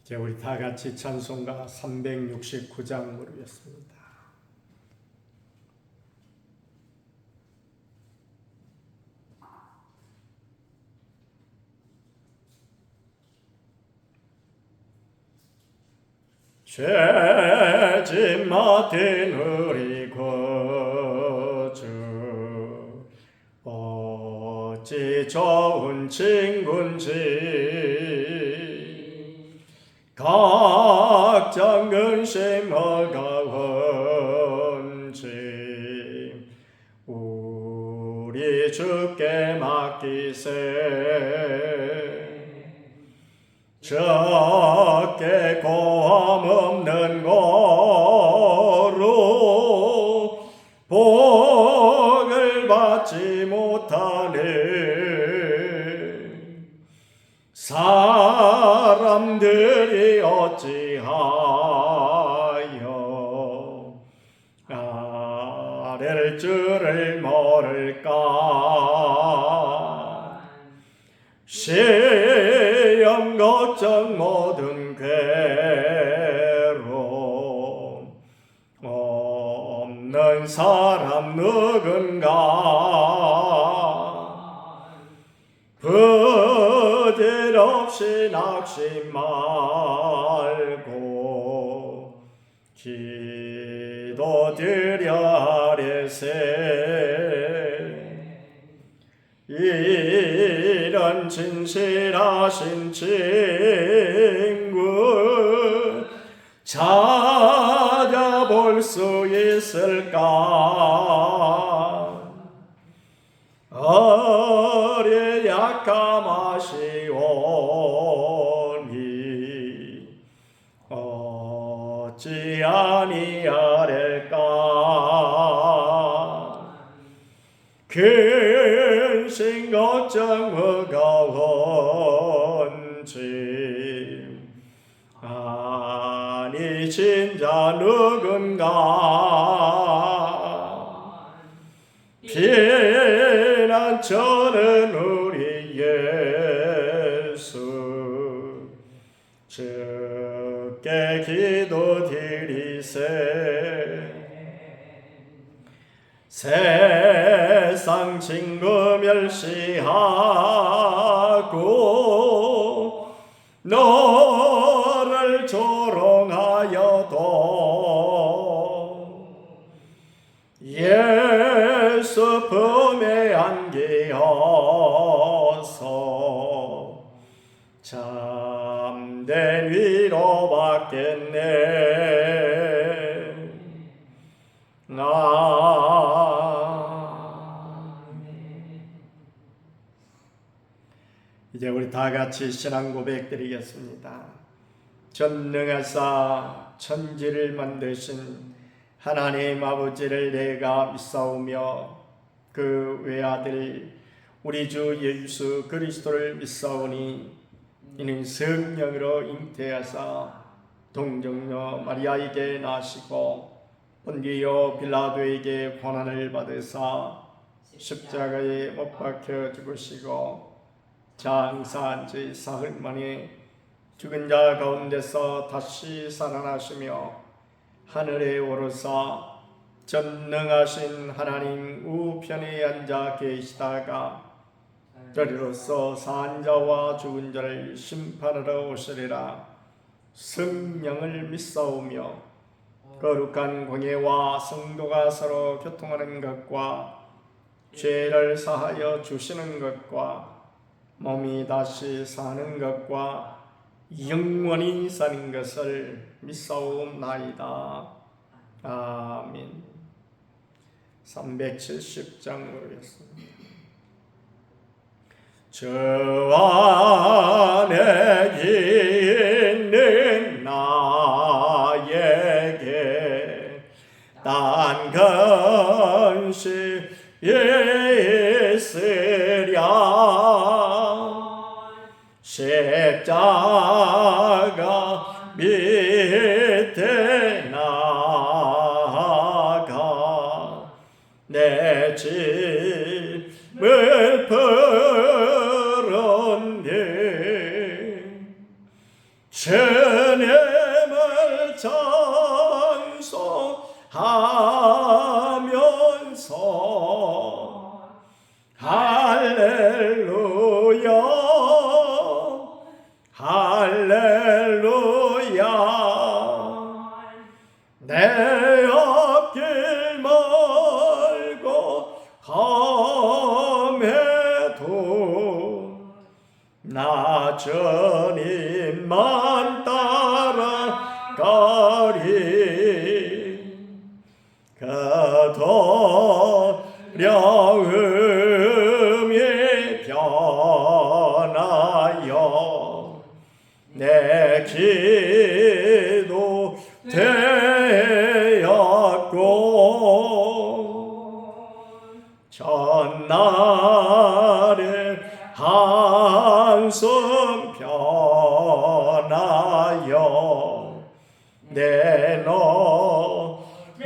이제 우리 다 같이 찬송가 369장 부르겠습니다. 죄짐 맡은 우리 구주 어찌 좋은 친구인지 각장 근심 어가운지 우리 주께 맡기세. 적게 고함 없는 거로 복을 받지 못하네. 사람들이 어찌하여 아랠 줄을 모를까. 시험 걱정 모든 괴로움 없는 사람 누군가. 부질없이 낙심 말고 기도드려 아뢰세. 이런 진실하신 친구 찾아볼 수 있을까. 어리 약함하시오니 어찌 아니하랴까. 근심 걱정 무거운지 아니 진짜 누군가. 피난처는 우리 예수 주께 기도드리세. 세상 친구 멸시하고 너를 조롱하여도 예수 품에 안기어서 참된 위로 받겠네. 이제 우리 다 같이 신앙 고백 드리겠습니다. 전능하사 천지를 만드신 하나님 아버지를 내가 믿사오며 그 외아들 우리 주 예수 그리스도를 믿사오니 이는 성령으로 잉태하사 동정녀 마리아에게 나시고 본디오 빌라도에게 고난을 받으사 십자가에 못 박혀 죽으시고 장사한 지 사흘 만에 죽은 자 가운데서 다시 살아나시며 하늘에 오르사 전능하신 하나님 우편에 앉아 계시다가 저리로서 산 자와 죽은 자를 심판하러 오시리라. 성령을 믿사오며 거룩한 공예와 성도가 서로 교통하는 것과 죄를 사하여 주시는 것과 몸이 다시 사는 것과 영원히 사는 것을 믿사옵나이다. 아멘. 370장 모르겠습니다. 저 안에 있는 나에게 딴 것이 있으랴. 십자가 밑에 나가 내 짐을 풀었네. 주님을 찬송하면서 할렐루야 할렐루야 내 앞길 말고 함에도 나 주님만 따라가리 그 두려움이 변하여 내 기도 되었고 전날에 한숨 변하여 내 노래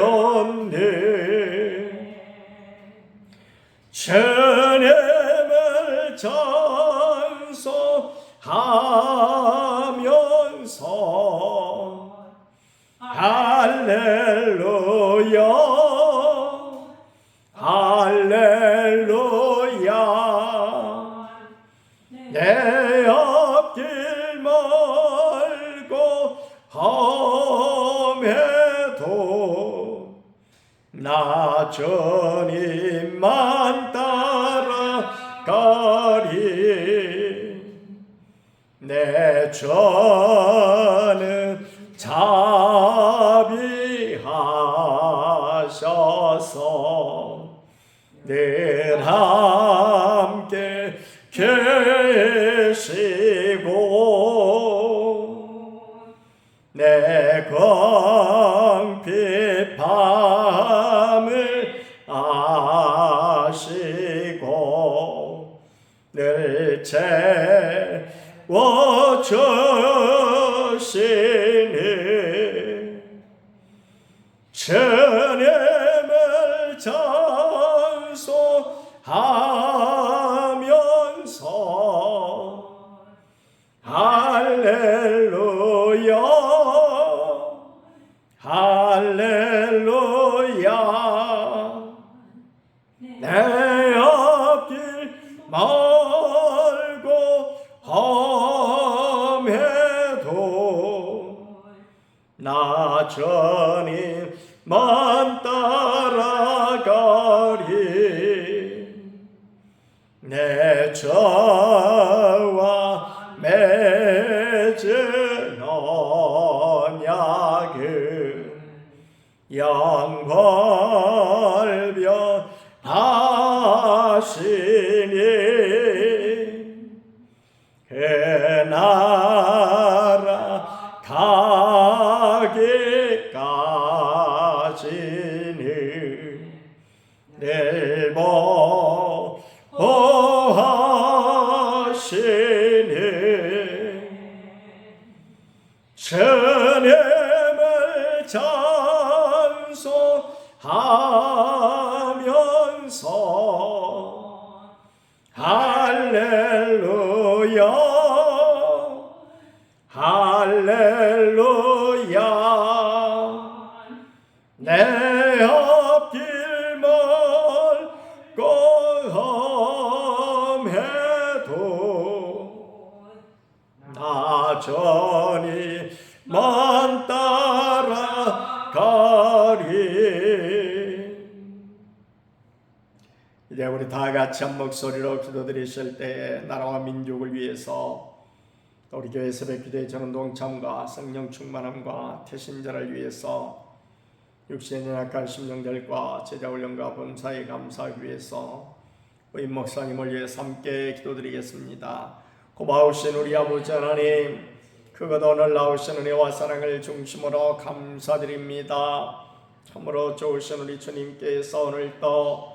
되었네 주님을 찬송하면서 할렐루야 할렐루야 내 앞길 말고 함에도 나 주님만 따라가리 내 주는 자비하셔서 늘 함께 계시고 내 궁핍함을 아시고 늘 채워주시니 주님을 찬송하면서 할렐루야 할렐루야 내 앞길 말고 함에도 나 주님만 따라가리 내 저와 맺은 언약은 영벌변 하시니 그 나라 가기까지는 늘 보호하시니 주님을 찬송하면서 할렐루야 할렐루야 내 앞길 멀고 험해도 나 주님만 따라가리 이제 우리 다 같이 한 목소리로 기도드리실 때에 나라와 민족을 위해서 우리 교회 새벽 기도의 전원 동참과 성령 충만함과 태신자를 위해서 육신의 연약한 심령들과 제자 훈련과 범사에 감사하기 위해서 우리 목사님을 위해서 함께 기도드리겠습니다. 고마우신 우리 아버지 하나님, 그것 오늘 나오신 은혜와 사랑을 중심으로 감사드립니다. 참으로 좋으신 우리 주님께서 오늘도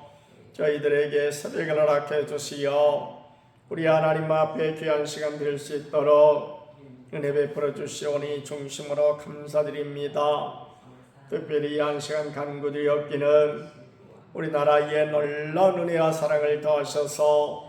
저희들에게 새벽을 허락해 주시어 우리 하나님 앞에 귀한 시간 드릴 수 있도록 은혜 베풀어 주시오니 중심으로 감사드립니다. 특별히 이 한 시간 간구드렸기는 우리나라에 놀라운 은혜와 사랑을 더하셔서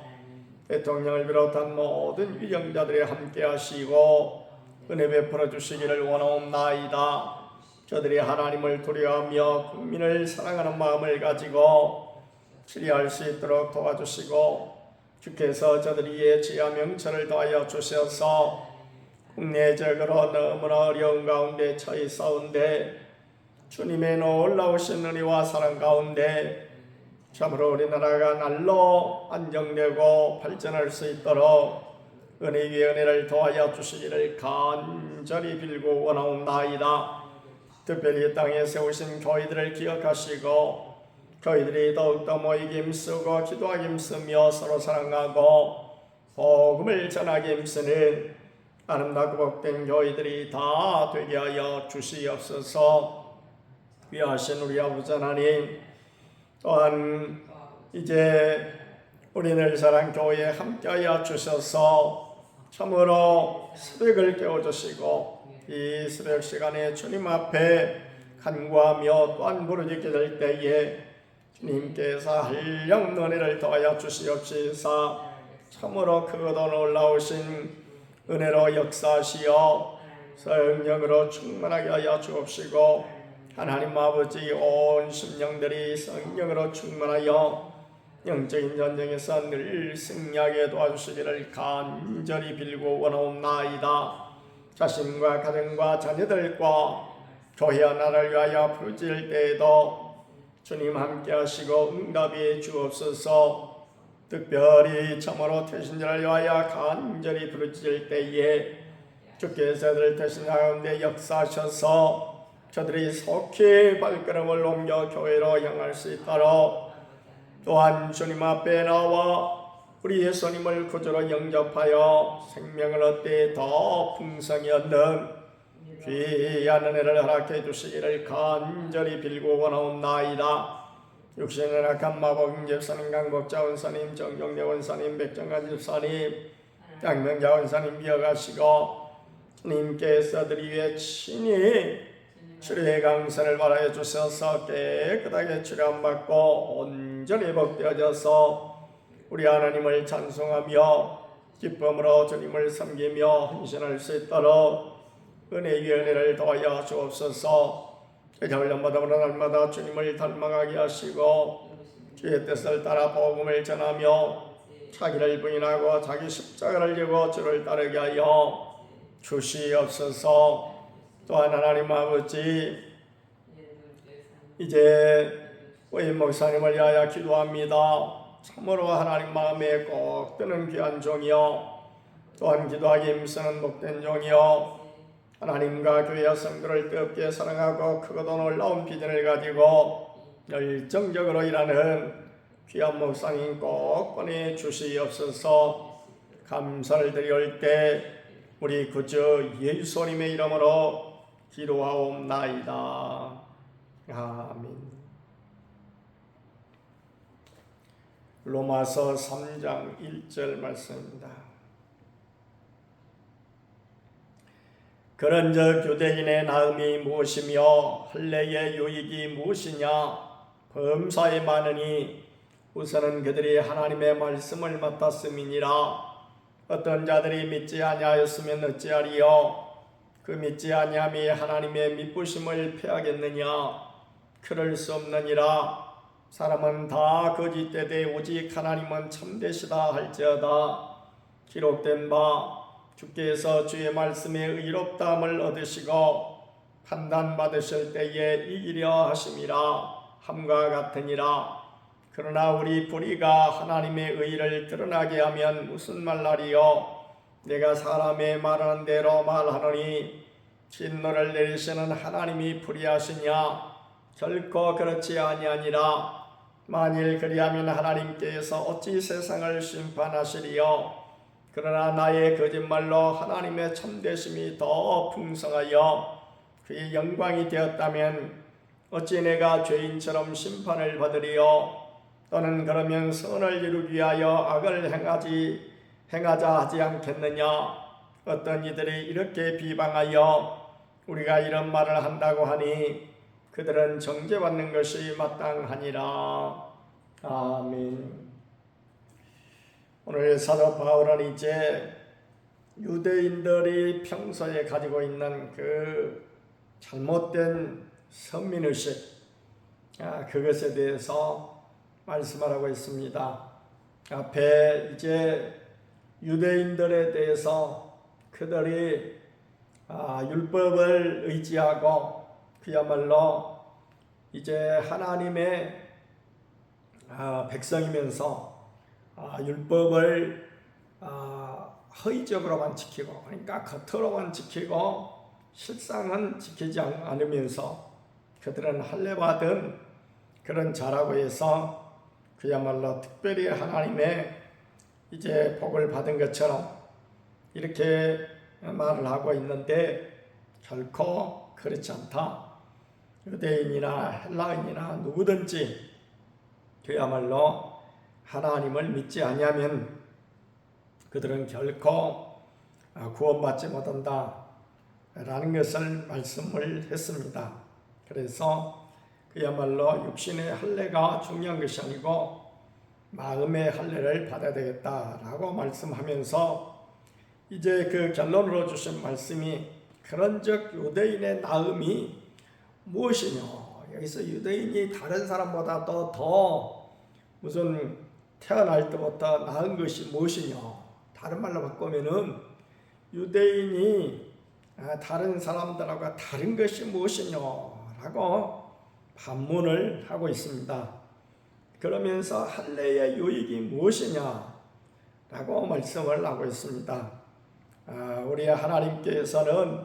대통령을 비롯한 모든 위정자들이 함께 하시고 은혜 베풀어 주시기를 원하옵나이다. 저들이 하나님을 두려워하며 국민을 사랑하는 마음을 가지고 치리할 수 있도록 도와주시고 주께서 저들이 지하 명철을 더하여 주셔서 국내적으로 너무나 어려운 가운데 처해 싸운데 주님의 놀라우신 은혜와 사랑 가운데 참으로 우리나라가 날로 안정되고 발전할 수 있도록 은혜 위에 은혜를 더하여 주시기를 간절히 빌고 원하옵나이다. 특별히 땅에 세우신 교회들을 기억하시고 교회들이 더욱더 모이기 힘쓰고 기도하기 힘쓰며 서로 사랑하고 복음을 전하기 힘쓰는 아름답고 복된 교회들이 다 되게 하여 주시옵소서. 귀하신 우리 아버지 하나님, 또한 이제 우리 늘사랑 교회에 함께하여 주셔서 참으로 새벽을 깨워주시고 이 새벽 시간에 주님 앞에 간구하며 또한 부르짖게 될 때에 주님께서 한량 은혜를 더하여 주시옵시사 참으로 크고도 놀라우신 은혜로 역사하시어 성령으로 충만하게 하여 주옵시고 하나님 아버지 온 심령들이 성령으로 충만하여 영적인 전쟁에서 늘 승리하게 도와주시기를 간절히 빌고 원하옵나이다. 자신과 가정과 자녀들과 교회와 나라를 위하여 부르짖을 때에도 주님 함께 하시고 응답해 주옵소서. 특별히 참으로 태신자를 위하여 간절히 부르짖을 때에 주께서 저들을 태신 가운데 역사하셔서 저들이 속히 발걸음을 옮겨 교회로 향할 수 있도록 또한 주님 앞에 나와 우리 예수님을 구주로 영접하여 생명을 얻되 더 풍성히 얻는 귀한 은혜를 허락해 주시기를 간절히 빌고 원하옵나이다. 육신의 악한 마법인 집사님, 강복자 원사님, 정경대 원사님, 백정관 집사님, 양명자 원사님 기억하시고 주님께서 그들이 위해 친히 치료의 강선을 발하여 주셔서 깨끗하게 치료받고 온전히 복되어져서 우리 하나님을 찬송하며 기쁨으로 주님을 섬기며 헌신할 수 있도록 은혜의 은혜를 더하여 주옵소서. 훈련마다 날마다 주님을 닮아가게 하시고 주의 뜻을 따라 복음을 전하며 자기를 부인하고 자기 십자가를 지고 주를 따르게 하여 주시옵소서. 또한 하나님 아버지, 이제 오임 목사님을 위하여 기도합니다. 참으로 하나님 마음에 꼭 드는 귀한 종이요 또한 기도하기 힘쓰는 복된 종이요 하나님과 교회와 성도를 뜨겁게 사랑하고 크고도 놀라운 비전을 가지고 열정적으로 일하는 귀한 목사님 꼭 보내주시옵소서. 감사를 드릴 때 우리 구주 예수님의 이름으로 기도하옵나이다. 아멘. 로마서 3장 1절 말씀입니다. 그런즉 유대인의 나음이 무엇이며 할례의 유익이 무엇이냐? 범사에 많으니 우선은 그들이 하나님의 말씀을 맡았음이니라. 어떤 자들이 믿지 아니하였으면 어찌하리요? 그 믿지 아니함이 하나님의 미쁘심을 패하겠느냐? 그럴 수 없느니라. 사람은 다 거짓되되 오직 하나님은 참되시다 할지어다. 기록된 바 주께서 주의 말씀에 의롭다함을 얻으시고 판단받으실 때에 이기려 하심이라 함과 같으니라. 그러나 우리 불의가 하나님의 의를 드러나게 하면 무슨 말하리요? 내가 사람의 말하는 대로 말하노니 진노를 내리시는 하나님이 불의하시냐? 결코 그렇지 아니하니라. 만일 그리하면 하나님께서 어찌 세상을 심판하시리요? 그러나 나의 거짓말로 하나님의 참되심이 더 풍성하여 그의 영광이 되었다면 어찌 내가 죄인처럼 심판을 받으리요? 또는 그러면 선을 이루기 위하여 악을 행하자 하지 않겠느냐? 어떤 이들이 이렇게 비방하여 우리가 이런 말을 한다고 하니 그들은 정죄받는 것이 마땅하니라. 아멘. 오늘 사도 바울은 이제 유대인들이 평소에 가지고 있는 그 잘못된 선민의식, 그것에 대해서 말씀하라고 있습니다. 앞에 이제 유대인들에 대해서 그들이 율법을 의지하고 그야말로 이제 하나님의 백성이면서 율법을 허위적으로만 지키고, 그러니까 겉으로만 지키고 실상은 지키지 않으면서 그들은 할례받은 그런 자라고 해서 그야말로 특별히 하나님의 이제 복을 받은 것처럼 이렇게 말을 하고 있는데 결코 그렇지 않다. 유대인이나 헬라인이나 누구든지 그야말로 하나님을 믿지 아니하면 그들은 결코 구원받지 못한다 라는 것을 말씀을 했습니다. 그래서 그야말로 육신의 할례가 중요한 것이 아니고 마음의 할례를 받아야 되겠다라고 말씀하면서 이제 그 결론으로 주신 말씀이 그런즉 유대인의 나음이 무엇이냐, 여기서 유대인이 다른 사람보다 더 무슨 태어날 때부터 나은 것이 무엇이냐, 다른 말로 바꾸면은 유대인이 다른 사람들하고 다른 것이 무엇이냐라고 반문을 하고 있습니다. 그러면서 할례의 유익이 무엇이냐라고 말씀을 하고 있습니다. 우리 하나님께서는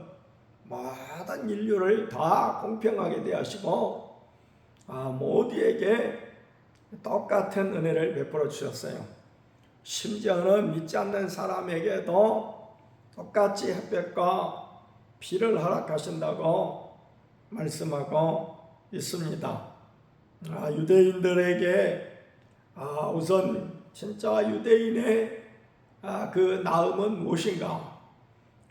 모든 인류를 다 공평하게 대하시고 모두에게 똑같은 은혜를 베풀어 주셨어요. 심지어는 믿지 않는 사람에게도 똑같이 햇볕과 비를 허락하신다고 말씀하고 있습니다. 유대인들에게 우선 진짜 유대인의 그 나음은 무엇인가?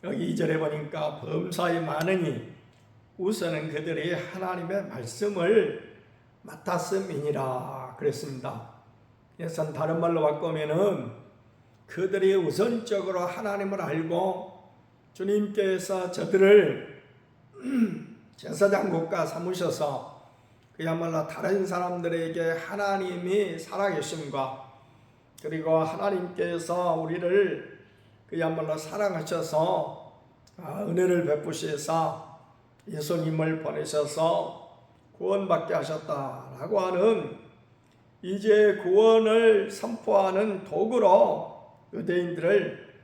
여기 2절에 보니까 범사에 많으니 우선은 그들이 하나님의 말씀을 맡았음이니라 그랬습니다. 그래서 다른 말로 바꾸면은 그들이 우선적으로 하나님을 알고 주님께서 저들을 제사장 국가 삼으셔서 그야말로 다른 사람들에게 하나님이 살아계심과 그리고 하나님께서 우리를 그야말로 사랑하셔서 은혜를 베푸시사 예수님을 보내셔서 구원받게 하셨다라고 하는 이제 구원을 선포하는 도구로 유대인들을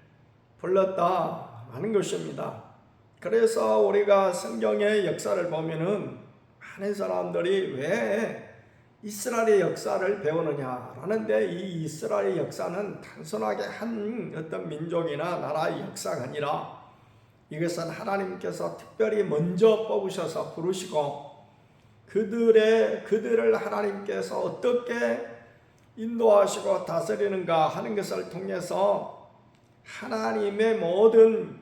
불렀다 하는 것입니다. 그래서 우리가 성경의 역사를 보면은 많은 사람들이 왜 이스라엘의 역사를 배우느냐 하는데, 이 이스라엘의 역사는 단순하게 한 어떤 민족이나 나라의 역사가 아니라 이것은 하나님께서 특별히 먼저 뽑으셔서 부르시고 그들을 하나님께서 어떻게 인도하시고 다스리는가 하는 것을 통해서 하나님의 모든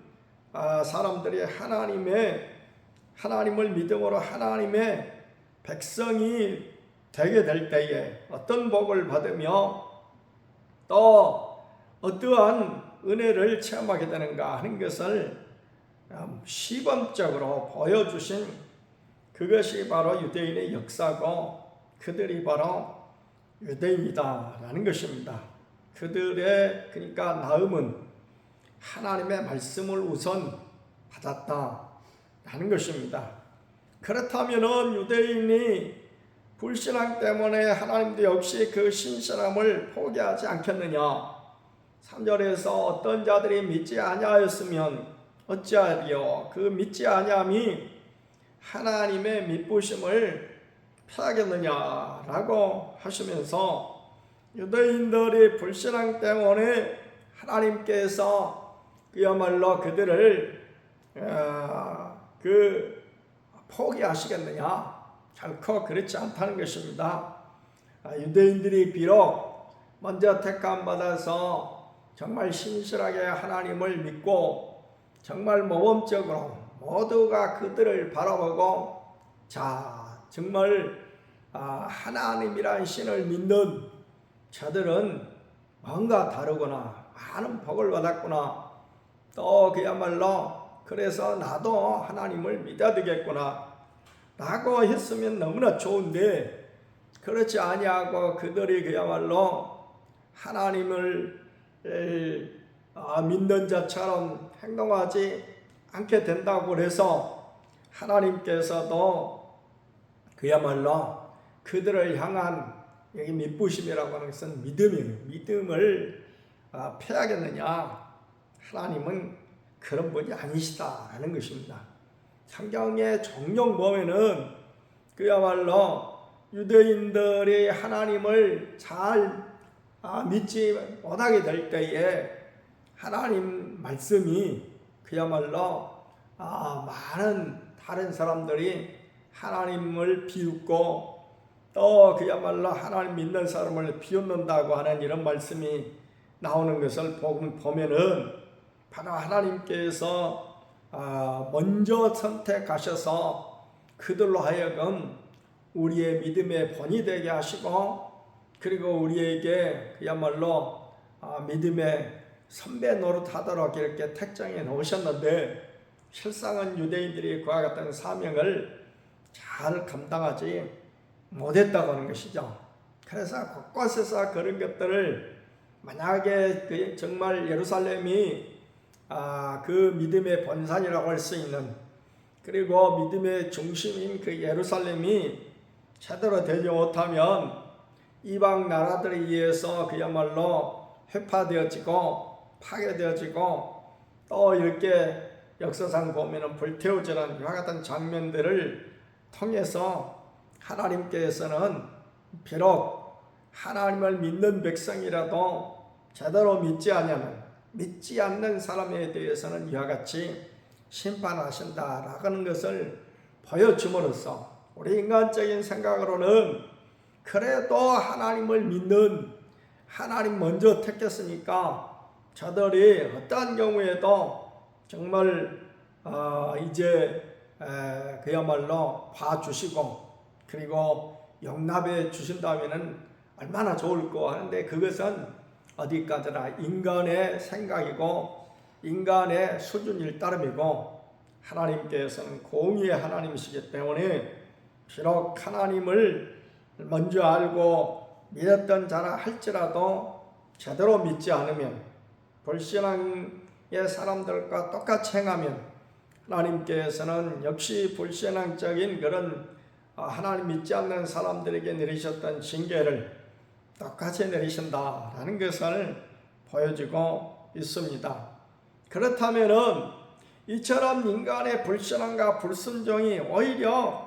사람들이 하나님을 믿음으로 하나님의 백성이 되게 될 때에 어떤 복을 받으며 또 어떠한 은혜를 체험하게 되는가 하는 것을 시범적으로 보여주신 그것이 바로 유대인의 역사고 그들이 바로 유대인이다라는 것입니다. 그들의 그러니까 나음은 하나님의 말씀을 우선 받았다라는 것입니다. 그렇다면은 유대인이 불신앙 때문에 하나님도 역시 그 신실함을 포기하지 않겠느냐? 3절에서 어떤 자들이 믿지 아니하였으면 어찌하리요? 그 믿지 아니함이 하나님의 믿부심을 피하겠느냐라고 하시면서 유대인들이 불신앙 때문에 하나님께서 그야말로 그들을 포기하시겠느냐? 결코 그렇지 않다는 것입니다. 유대인들이 비록 먼저 택함 받아서 정말 신실하게 하나님을 믿고 정말 모범적으로 모두가 그들을 바라보고 정말 하나님이란 신을 믿는 자들은 뭔가 다르구나, 많은 복을 받았구나, 또 그야말로 그래서 나도 하나님을 믿어야 되겠구나 라고 했으면 너무나 좋은데, 그렇지 아니하고 그들이 그야말로 하나님을 믿는 자처럼 행동하지 않게 된다고 해서 하나님께서도 그야말로 그들을 향한 여기 미쁘심이라고 하는 것은 믿음이에요. 믿음을 패하겠느냐? 하나님은 그런 분이 아니시다라는 것입니다. 성경에 종종 보면은 그야말로 유대인들이 하나님을 잘 믿지 못하게 될 때에 하나님 말씀이 그야말로 많은 다른 사람들이 하나님을 비웃고 또 그야말로 하나님 믿는 사람을 비웃는다고 하는 이런 말씀이 나오는 것을 보면은 바로 하나님께서 먼저 선택하셔서 그들로 하여금 우리의 믿음의 본이 되게 하시고, 그리고 우리에게 그야말로 믿음의 선배 노릇하도록 이렇게 택정해 놓으셨는데, 실상은 유대인들이 그와 같은 사명을 잘 감당하지 못했다고 하는 것이죠. 그래서 곳곳에서 그런 것들을, 만약에 정말 예루살렘이 그 믿음의 본산이라고 할 수 있는, 그리고 믿음의 중심인 그 예루살렘이 제대로 되지 못하면 이방 나라들에 의해서 그야말로 회파되어지고 파괴되어지고, 또 이렇게 역사상 보면은 불태워지는 이와 같은 장면들을 통해서 하나님께서는 비록 하나님을 믿는 백성이라도 제대로 믿지 않는 사람에 대해서는 이와 같이 심판하신다라는 것을 보여줌으로써, 우리 인간적인 생각으로는 그래도 하나님을 믿는, 하나님 먼저 택했으니까 저들이 어떠한 경우에도 정말 이제 그야말로 봐주시고 그리고 용납해 주신다면은 얼마나 좋을까 하는데, 그것은 어디까지나 인간의 생각이고 인간의 수준일 따름이고, 하나님께서는 공의의 하나님이시기 때문에 비록 하나님을 먼저 알고 믿었던 자라 할지라도 제대로 믿지 않으면, 불신앙의 사람들과 똑같이 행하면 하나님께서는 역시 불신앙적인 그런 하나님 믿지 않는 사람들에게 내리셨던 징계를 똑같이 내리신다라는 것을 보여주고 있습니다. 그렇다면은 이처럼 인간의 불신앙과 불순종이 오히려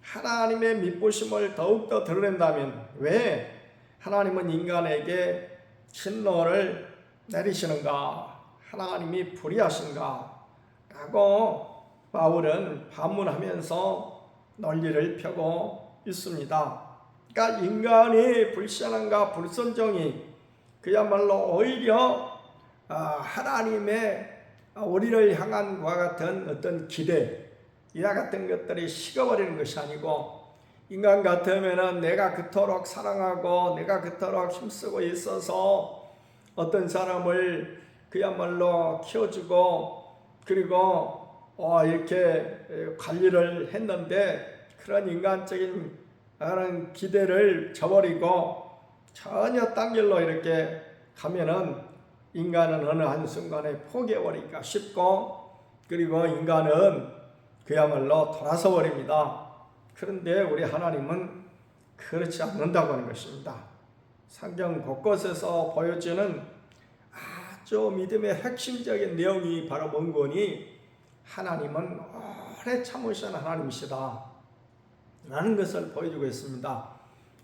하나님의 미쁘심을 더욱더 드러낸다면 왜 하나님은 인간에게 진노를 내리시는가? 하나님이 불의하신가? 라고 바울은 반문하면서 논리를 펴고 있습니다. 그러니까 인간의 불신앙과 불순종이 그야말로 오히려 하나님의 우리를 향한 그와 같은 어떤 기대, 이와 같은 것들이 식어버리는 것이 아니고, 인간 같으면은 내가 그토록 사랑하고 내가 그토록 힘쓰고 있어서 어떤 사람을 그야말로 키워주고 그리고 이렇게 관리를 했는데, 그런 인간적인 그런 기대를 저버리고 전혀 딴 길로 이렇게 가면은 인간은 어느 한순간에 포기해버리기가 쉽고, 그리고 인간은 그야말로 돌아서 버립니다. 그런데 우리 하나님은 그렇지 않는다고 하는 것입니다. 성경 곳곳에서 보여주는 아주 믿음의 핵심적인 내용이 바로 뭔거니, 하나님은 오래 참으시는 하나님이시다 라는 것을 보여주고 있습니다.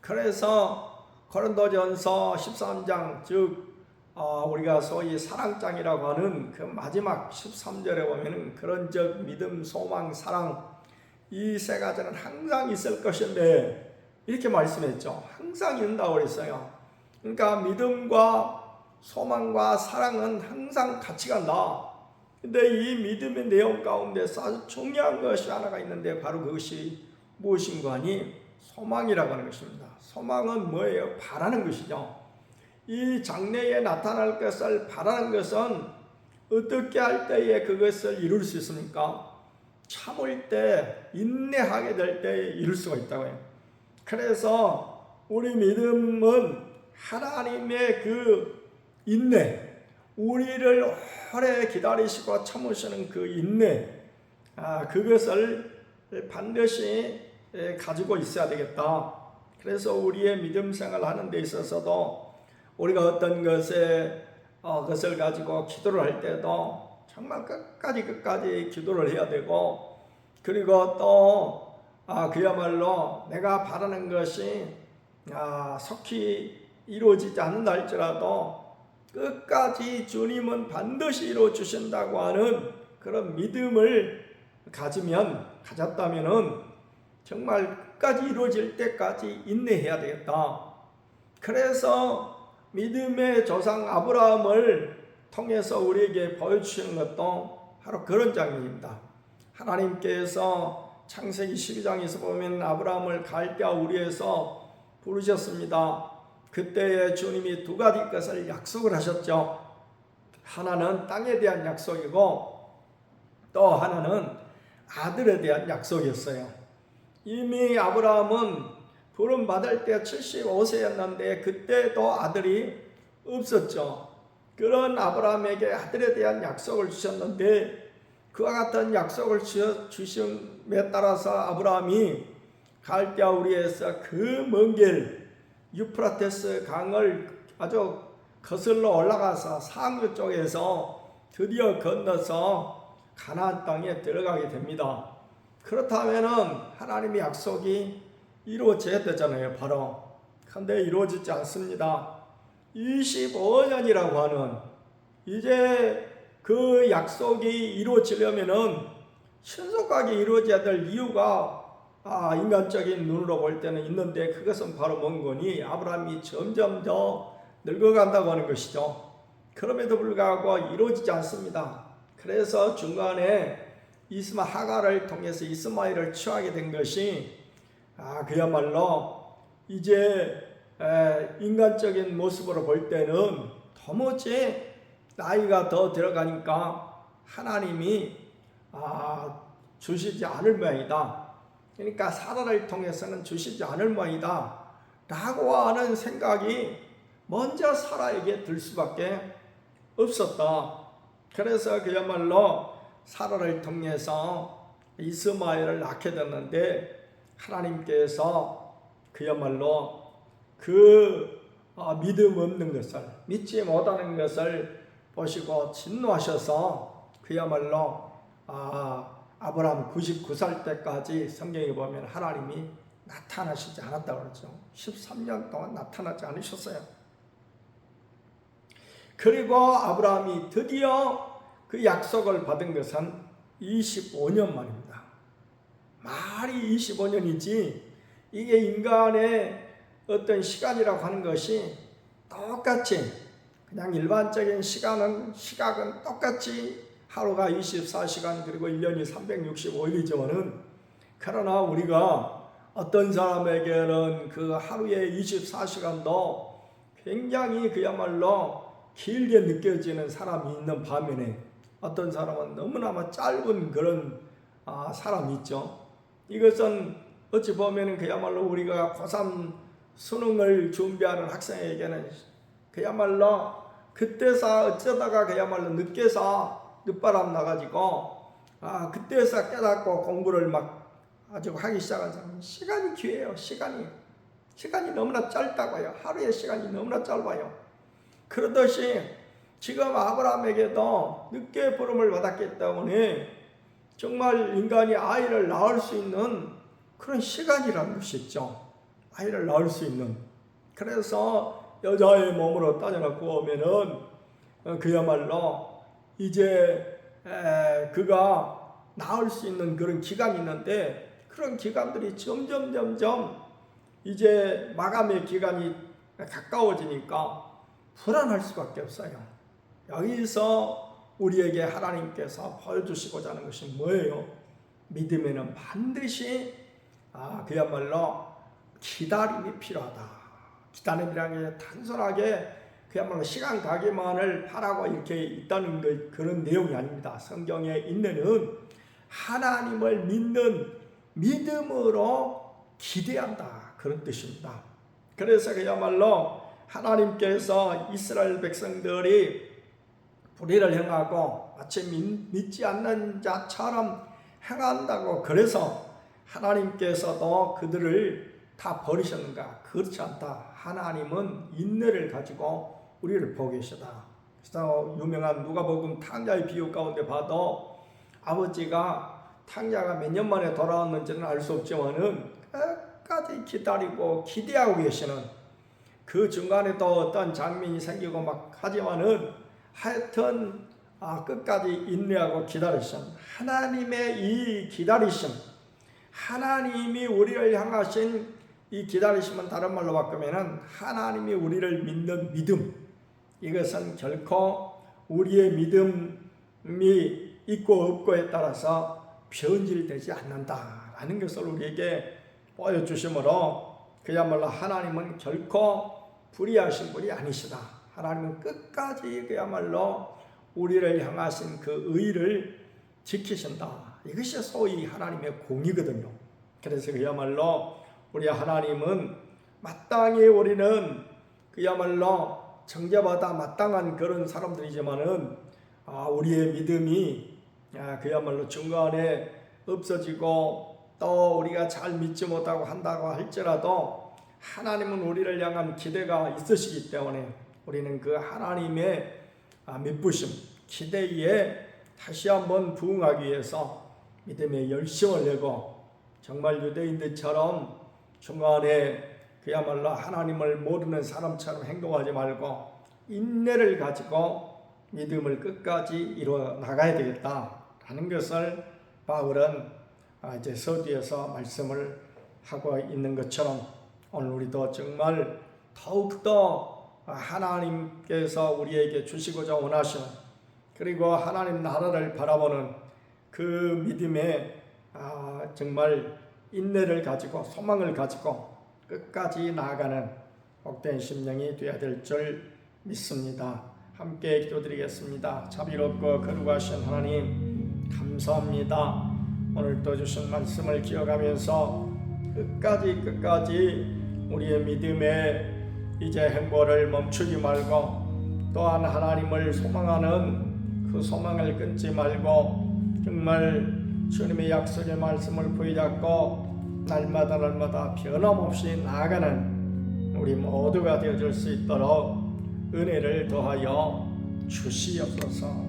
그래서 고린도전서 13장, 즉 우리가 소위 사랑장이라고 하는 그 마지막 13절에 보면은 그런즉 믿음, 소망, 사랑 이 세 가지는 항상 있을 것인데 이렇게 말씀했죠. 항상 있다고 그랬어요. 그러니까 믿음과 소망과 사랑은 항상 같이 간다. 근데 이 믿음의 내용 가운데서 아주 중요한 것이 하나가 있는데 바로 그것이 무엇인가 하니 소망이라고 하는 것입니다. 소망은 뭐예요? 바라는 것이죠. 이 장래에 나타날 것을 바라는 것은 어떻게 할 때에 그것을 이룰 수 있습니까? 참을 때, 인내하게 될 때에 이룰 수가 있다고요. 그래서 우리 믿음은 하나님의 그 인내, 우리를 오래 기다리시고 참으시는 그 인내, 그것을 반드시 가지고 있어야 되겠다. 그래서 우리의 믿음 생활 하는 데 있어서도 우리가 어떤 것을 가지고 기도를 할 때도 정말 끝까지 기도를 해야 되고, 그리고 또 그야말로 내가 바라는 것이 속히 이루어지지 않는다 할지라도 끝까지 주님은 반드시 이루어 주신다고 하는 그런 믿음을 가졌다면은 정말 끝까지 이루어질 때까지 인내해야 되겠다. 그래서 믿음의 조상 아브라함을 통해서 우리에게 보여주시는 것도 바로 그런 장면입니다. 하나님께서 창세기 12장에서 보면 아브라함을 갈대아 우리에서 부르셨습니다. 그때에 주님이 두 가지 것을 약속을 하셨죠. 하나는 땅에 대한 약속이고 또 하나는 아들에 대한 약속이었어요. 이미 아브라함은 부름 받을 때 75세였는데 그때도 아들이 없었죠. 그런 아브라함에게 아들에 대한 약속을 주셨는데 그와 같은 약속을 주심에 따라서 아브라함이 갈대아 우리에서 그 먼 길 유프라테스 강을 아주 거슬러 올라가서 상류 쪽에서 드디어 건너서 가나안 땅에 들어가게 됩니다. 그렇다면은 하나님의 약속이 이루어져야 되잖아요. 바로. 그런데 이루어지지 않습니다. 25년이라고 하는 이제 그 약속이 이루어지려면은 신속하게 이루어져야 될 이유가 인간적인 눈으로 볼 때는 있는데 그것은 바로 뭔 거니? 아브라함이 점점 더 늙어간다고 하는 것이죠. 그럼에도 불구하고 이루어지지 않습니다. 그래서 중간에 하갈을 통해서 이스마엘을 취하게 된 것이 그야말로 이제 인간적인 모습으로 볼 때는 도무지 나이가 더 들어가니까 하나님이 주시지 않을 모양이다. 그러니까 사라를 통해서는 주시지 않을 모양이다 라고 하는 생각이 먼저 사라에게 들 수밖에 없었다. 그래서 그야말로 사라를 통해서 이스마엘을 낳게 됐는데 하나님께서 그야말로 그 믿음 없는 것을, 믿지 못하는 것을 보시고 진노하셔서 그야말로 아브라함 99살 때까지 성경에 보면 하나님이 나타나시지 않았다고 그러죠. 13년 동안 나타나지 않으셨어요. 그리고 아브라함이 드디어 그 약속을 받은 것은 25년 만입니다. 말이 25년이지 이게 인간의 어떤 시간이라고 하는 것이 똑같이 그냥 일반적인 시각은 똑같이 하루가 24시간 그리고 1년이 365일이지만은 그러나 우리가 어떤 사람에게는 그 하루의 24시간도 굉장히 그야말로 길게 느껴지는 사람이 있는 반면에 어떤 사람은 너무나 짧은 그런 사람이 있죠. 이것은 어찌 보면 그야말로 우리가 고3 수능을 준비하는 학생에게는 그야말로 그때서 어쩌다가 그야말로 늦바람 나가지고 그때서 깨닫고 공부를 막 아주 하기 시작한 사람은 시간이 귀해요. 시간이 너무나 짧다고요. 하루의 시간이 너무나 짧아요. 그러듯이 지금 아브라함에게도 늦게 부름을 받았기 때문에 정말 인간이 아이를 낳을 수 있는 그런 시간이라는 것이 있죠. 아이를 낳을 수 있는. 그래서 여자의 몸으로 따져놓고 오면은 그야말로 이제 그가 낳을 수 있는 그런 기간이 있는데 그런 기간들이 점점 이제 마감의 기간이 가까워지니까 불안할 수밖에 없어요. 여기서 우리에게 하나님께서 보여주시고자 하는 것이 뭐예요? 믿음에는 반드시 그야말로 기다림이 필요하다. 기다림이라는 게 단순하게 그야말로 시간 가기만을 바라고 이렇게 있다는 그런 내용이 아닙니다. 성경의 인내는 하나님을 믿는 믿음으로 기대한다, 그런 뜻입니다. 그래서 그야말로 하나님께서 이스라엘 백성들이 불의를 행하고 마치 믿지 않는 자처럼 행한다고 그래서 하나님께서도 그들을 다 버리셨는가? 그렇지 않다. 하나님은 인내를 가지고 우리를 보고 계시다. 그래서 유명한 누가복음 탕자의 비유 가운데 봐도 아버지가 탕자가 몇 년 만에 돌아왔는지는 알 수 없지만은 끝까지 기다리고 기대하고 계시는, 그 중간에 또 어떤 장면이 생기고 막 하지만은 하여튼 끝까지 인내하고 기다리신 하나님의 이 기다리심, 하나님이 우리를 향하신 이 기다리심은 다른 말로 바꾸면은 하나님이 우리를 믿는 믿음, 이것은 결코 우리의 믿음이 있고 없고에 따라서 변질되지 않는다라는 것을 우리에게 보여주심으로 그야말로 하나님은 결코 불의하신 분이 아니시다. 하나님은 끝까지 그야말로 우리를 향하신 그 의를 지키신다. 이것이 소위 하나님의 공의거든요. 그래서 그야말로 우리 하나님은 마땅히 우리는 그야말로 정죄받아 마땅한 그런 사람들이지만은 우리의 믿음이 그야말로 중간에 없어지고 또 우리가 잘 믿지 못하고 한다고 할지라도 하나님은 우리를 향한 기대가 있으시기 때문에 우리는 그 하나님의 믿부심, 기대에 다시 한번 부응하기 위해서 믿음의 열심을 내고 정말 유대인들처럼 중간에 그야말로 하나님을 모르는 사람처럼 행동하지 말고 인내를 가지고 믿음을 끝까지 이루어 나가야 되겠다라는 것을 바울은 이제 서두에서 말씀을 하고 있는 것처럼 오늘 우리도 정말 더욱더 하나님께서 우리에게 주시고자 원하시는, 그리고 하나님 나라를 바라보는 그 믿음에 정말 인내를 가지고 소망을 가지고 끝까지 나아가는 복된 심령이 되어야 될 줄 믿습니다. 함께 기도드리겠습니다. 자비롭고 거룩하신 하나님, 감사합니다. 오늘 또 주신 말씀을 기억하면서 끝까지 우리의 믿음에 이제 행보를 멈추지 말고 또한 하나님을 소망하는 그 소망을 끊지 말고 정말 주님의 약속의 말씀을 부여잡고 날마다 변함없이 나아가는 우리 모두가 되어줄 수 있도록 은혜를 더하여 주시옵소서.